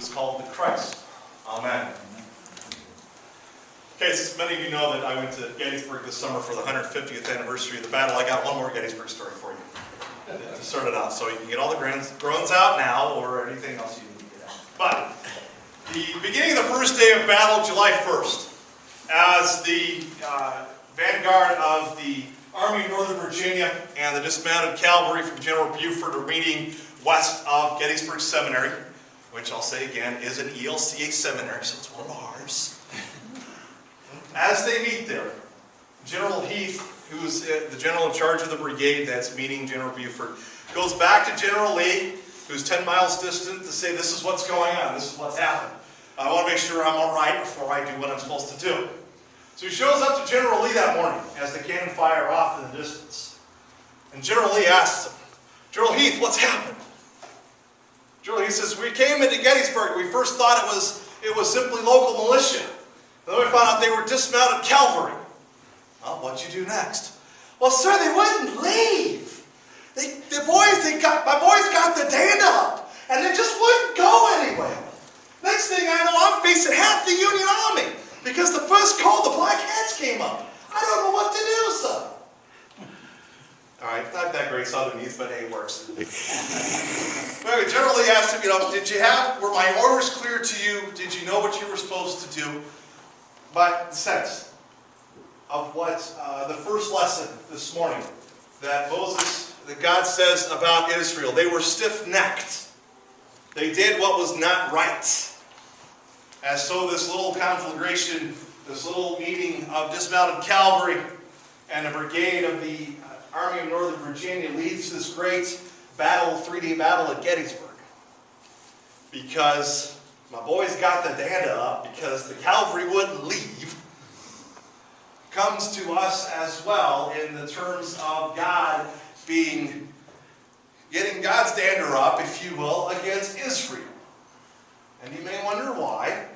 is called the Christ. Amen. Okay, since many of you know that I went to Gettysburg this summer for the 150th anniversary of the battle, I got one more Gettysburg story for you to start it off. So you can get all the groans out now, or anything else you need to get out. But the beginning of the first day of battle, July 1st, as the vanguard of the Army of Northern Virginia and the dismounted cavalry from General Buford are meeting west of Gettysburg Seminary, which I'll say again is an ELCA seminary, so it's one of ours. As they meet there, General Heath, who's the general in charge of the brigade that's meeting General Buford, goes back to General Lee, who's 10 miles distant, to say, this is what's going on, this is what's happened. I want to make sure I'm all right before I do what I'm supposed to do. So he shows up to General Lee that morning as the cannon fire off in the distance. And General Lee asks him, General Heath, what's happened? General Heath says, we came into Gettysburg. We first thought it was simply local militia. And then we found out they were dismounted cavalry. Well, what'd you do next? Well, sir, they wouldn't leave. My boys got the danda up, and they just wouldn't go anywhere. Next thing I know, I'm facing half the Union Army. Because the first call, the Black Hats came up. I don't know what to do, sir. All right, not that great Southernese, but hey, it works. Anyway, General Lee asked him, were my orders clear to you? Did you know what you were supposed to do? But the sense of what the first lesson this morning that God says about Israel, they were stiff-necked. They did what was not right. As so this little conflagration, this little meeting of dismounted cavalry and a brigade of the Army of Northern Virginia leads to this great battle, 3-day battle at Gettysburg. Because my boys got the danda up, because the cavalry wouldn't leave, comes to us as well in the terms of God getting God's danda up, if you will, against Israel. And you may wonder why.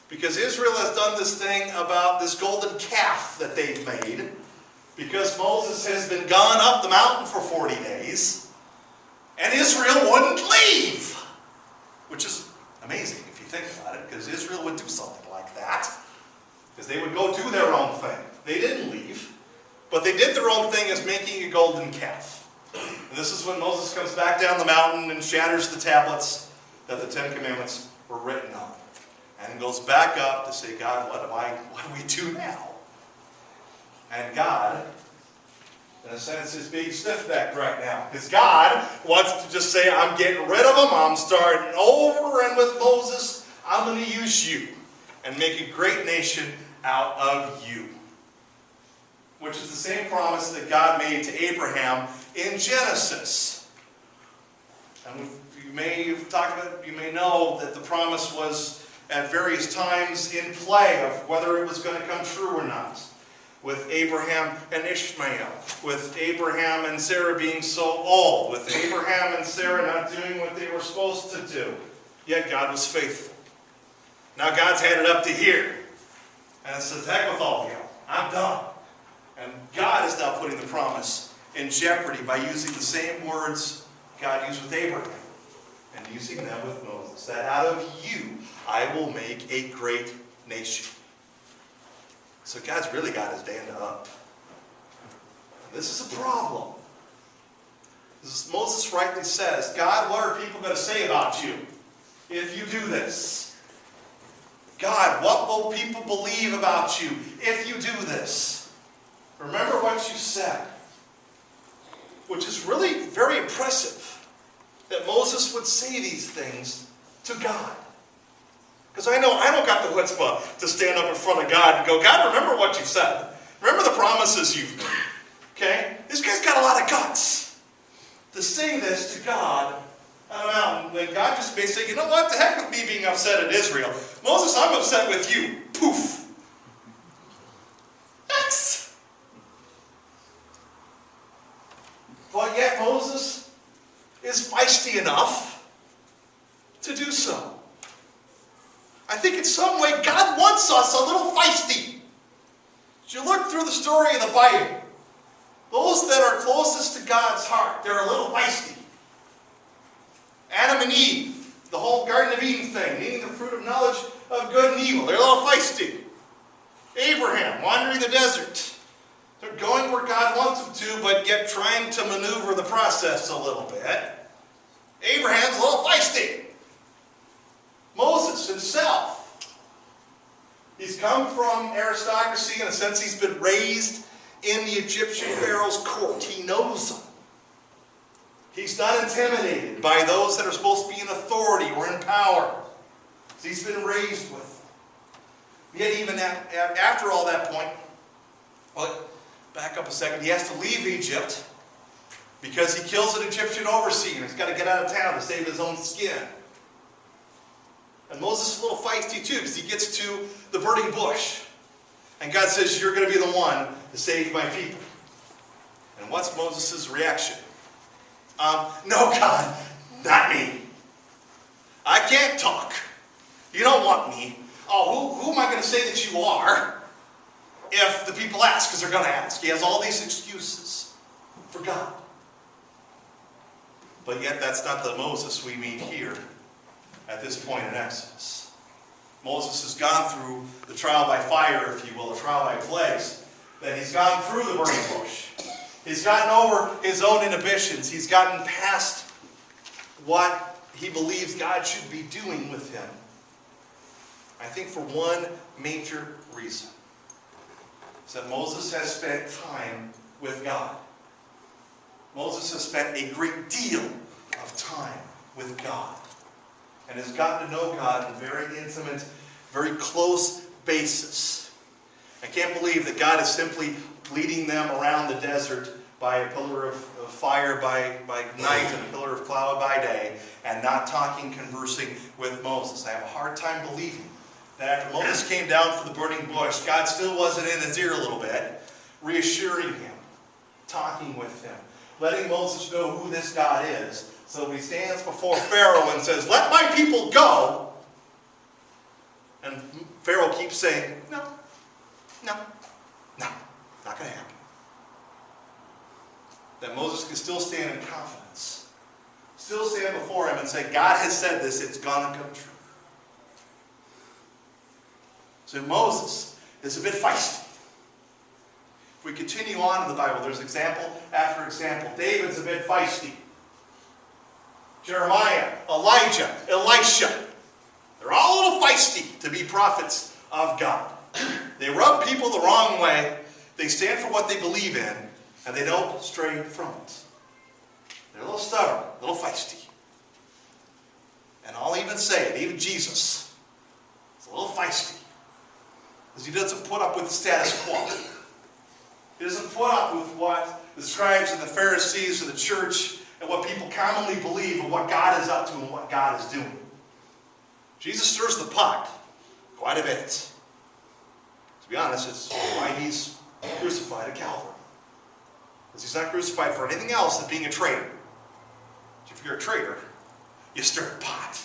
Because Israel has done this thing about this golden calf that they've made. Because Moses has been gone up the mountain for 40 days. And Israel wouldn't leave. Which is amazing if you think about it. Because Israel would do something like that. Because they would go do their own thing. They didn't leave. But they did their own thing as making a golden calf. And this is when Moses comes back down the mountain and shatters the tablets that the 10 Commandments were written on. And goes back up to say, God, what do we do now? And God, in a sense, is being stiff-necked right now. Because God wants to just say, I'm getting rid of them. I'm starting over. And with Moses, I'm going to use you and make a great nation out of you. Which is the same promise that God made to Abraham in Genesis. And you may know that the promise was at various times in play of whether it was going to come true or not. With Abraham and Ishmael. With Abraham and Sarah being so old. With Abraham and Sarah not doing what they were supposed to do. Yet God was faithful. Now God's had it up to here. And it says, heck with all of you. I'm done. And God is now putting the promise in jeopardy by using the same words God used with Abraham. And using them with Moses. That out of you I will make a great nation. So God's really got his danda up. And this is a problem. Moses rightly says, God, what are people going to say about you if you do this? God, what will people believe about you if you do this? Remember what you said. Which is really very impressive. That Moses would say these things to God. Because I know I don't got the chutzpah to stand up in front of God and go, God, remember what you said. Remember the promises you've made. Okay? This guy's got a lot of guts to say this to God on a mountain. When God just may say, you know what? The heck with me being upset at Israel. Moses, I'm upset with you. Poof. X. But yet Moses is feisty enough to do so. I think in some way God wants us a little feisty. As you look through the story of the Bible, those that are closest to God's heart, they're a little feisty. Adam and Eve, The whole Garden of Eden thing, eating the fruit of knowledge of good and evil. They're a little feisty. Abraham, wandering the desert. They're going where God wants them to, but yet trying to maneuver the process a little bit. Abraham's a little feisty. Moses himself. He's come from aristocracy. In a sense, he's been raised in the Egyptian Pharaoh's court. He knows them. He's not intimidated by those that are supposed to be in authority or in power. He's been raised with them. Yet even after all that point, well, back up a second, he has to leave Egypt because he kills an Egyptian overseer. He's got to get out of town to save his own skin. And Moses is a little feisty too, because he gets to the burning bush. And God says, you're going to be the one to save my people. And what's Moses' reaction? No, God, not me. I can't talk. You don't want me. Oh, who am I going to say that you are if the people ask? Because they're going to ask. He has all these excuses for God. But yet that's not the Moses we meet here at this point in Exodus. Moses has gone through the trial by fire, if you will, a trial by plagues. Then he's gone through the burning bush. He's gotten over his own inhibitions. He's gotten past what he believes God should be doing with him. I think for one major reason. Is that Moses has spent time with God. Moses has spent a great deal of time with God. And has gotten to know God on a very intimate, very close basis. I can't believe that God is simply leading them around the desert by a pillar of fire by night and a pillar of cloud by day, and not talking, conversing with Moses. I have a hard time believing that after Moses came down from the burning bush, God still wasn't in his ear a little bit, reassuring him, talking with him, letting Moses know who this God is. So when he stands before Pharaoh and says, let my people go, and Pharaoh keeps saying, no, not going to happen. That Moses can still stand in confidence, still stand before him and say, God has said this, it's going to come true. So Moses is a bit feisty. If we continue on in the Bible, there's example after example. David's a bit feisty. Jeremiah, Elijah, Elisha. They're all a little feisty to be prophets of God. They rub people the wrong way. They stand for what they believe in, and they don't stray from it. They're a little stubborn, a little feisty. And I'll even say it, even Jesus is a little feisty. Because he doesn't put up with the status quo. He doesn't put up with what the scribes and the Pharisees and the church and what people commonly believe of what God is up to and what God is doing. Jesus stirs the pot quite a bit. To be honest, it's why he's crucified at Calvary. Because he's not crucified for anything else than being a traitor. If you're a traitor, you stir the pot.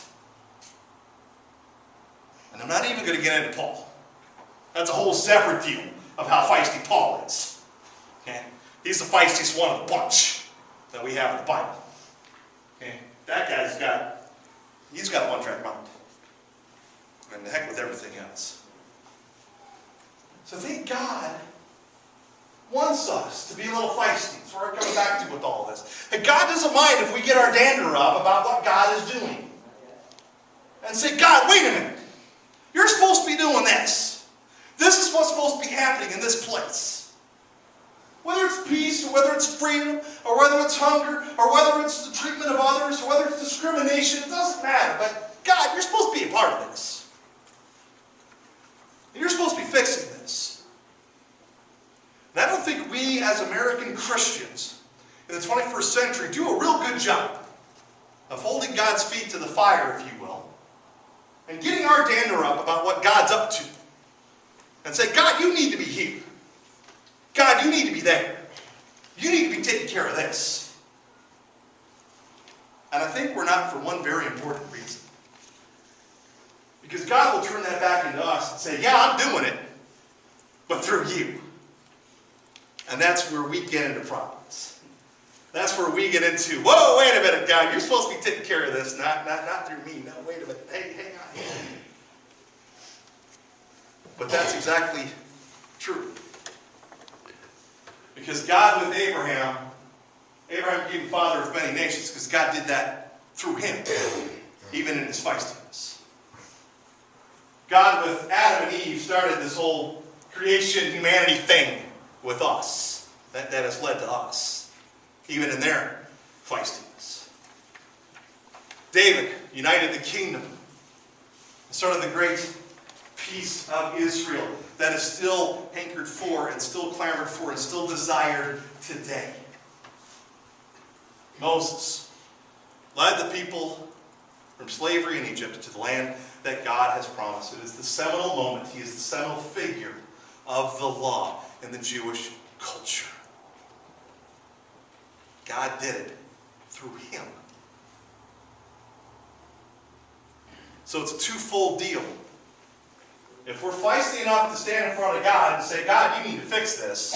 And I'm not even going to get into Paul. That's a whole separate deal of how feisty Paul is. Okay? He's the feistiest one of the bunch that we have in the Bible. Okay? That guy's got a one-track mind. And the heck with everything else. So I think God wants us to be a little feisty. That's where we're coming back to with all this. And God doesn't mind if we get our dander up about what God is doing. And say, God, wait a minute. You're supposed to be doing this. This is what's supposed to be happening in this place. Whether it's peace, or whether it's freedom, or whether it's hunger, or whether it's the treatment of others, or whether it's discrimination, it doesn't matter. But God, you're supposed to be a part of this. And you're supposed to be fixing this. And I don't think we as American Christians in the 21st century do a real good job of holding God's feet to the fire, if you will, and getting our dander up about what God's up to. And say, God, you need to be here. God, you need to be there. You need to be taking care of this. And I think we're not for one very important reason. Because God will turn that back into us and say, yeah, I'm doing it, but through you. And that's where we get into problems. That's where we get into, whoa, wait a minute, God, you're supposed to be taking care of this, not through me. No, wait a minute. Hey, hang on. But that's exactly true. Because God with Abraham became father of many nations because God did that through him, even in his feistiness. God with Adam and Eve started this whole creation, humanity thing with us. That has led to us, even in their feistiness. David united the kingdom and started the great peace of Israel that is still hankered for and still clamored for and still desired today. Moses led the people from slavery in Egypt to the land that God has promised. It is the seminal moment. He is the seminal figure of the law in the Jewish culture. God did it through him. So it's a twofold deal. If we're feisty enough to stand in front of God and say, God, you need to fix this.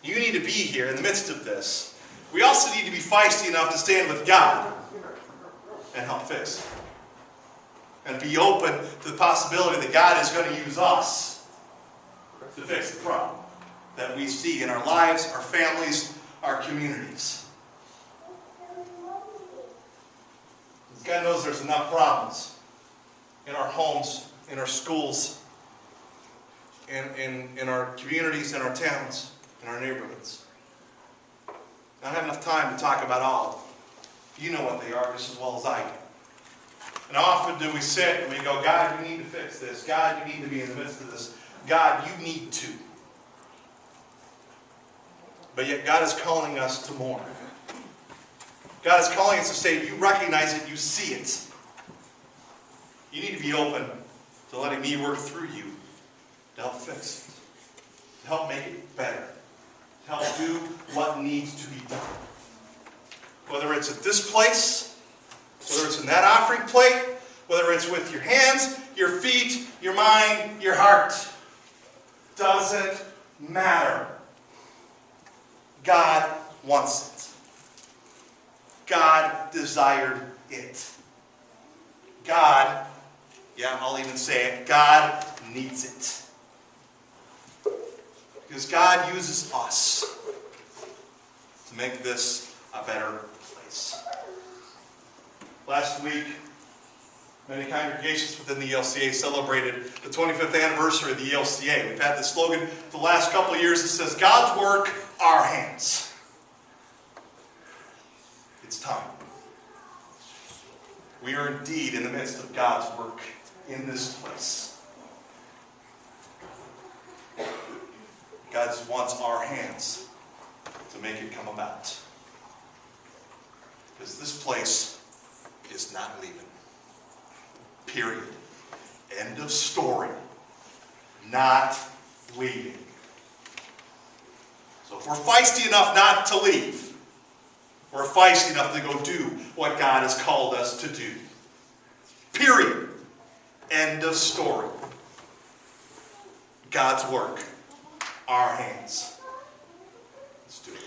You need to be here in the midst of this. We also need to be feisty enough to stand with God and help fix it. And be open to the possibility that God is going to use us to fix the problem that we see in our lives, our families, our communities. God knows there's enough problems in our homes, in our schools, in our communities, in our towns, in our neighborhoods. I don't have enough time to talk about all of them. You know what they are just as well as I do. And how often do we sit and we go, God, you need to fix this. God, you need to be in the midst of this. God, you need to. But yet God is calling us to more. God is calling us to say, you recognize it, you see it. You need to be open to letting me work through you to help fix it, to help make it better, to help do what needs to be done. Whether it's at this place, whether it's in that offering plate, whether it's with your hands, your feet, your mind, your heart, doesn't matter. God wants it. God desired it. God, I'll even say it, God needs it. Because God uses us to make this a better place. Last week, many congregations within the ELCA celebrated the 25th anniversary of the ELCA. We've had this slogan for the last couple of years that says, God's work, our hands. It's time. We are indeed in the midst of God's work in this place. God wants our hands to make it come about. Because this place is not leaving. Period. End of story. Not leaving. So if we're feisty enough not to leave, we're feisty enough to go do what God has called us to do. Period. End of story. God's work. Our hands. Let's do it.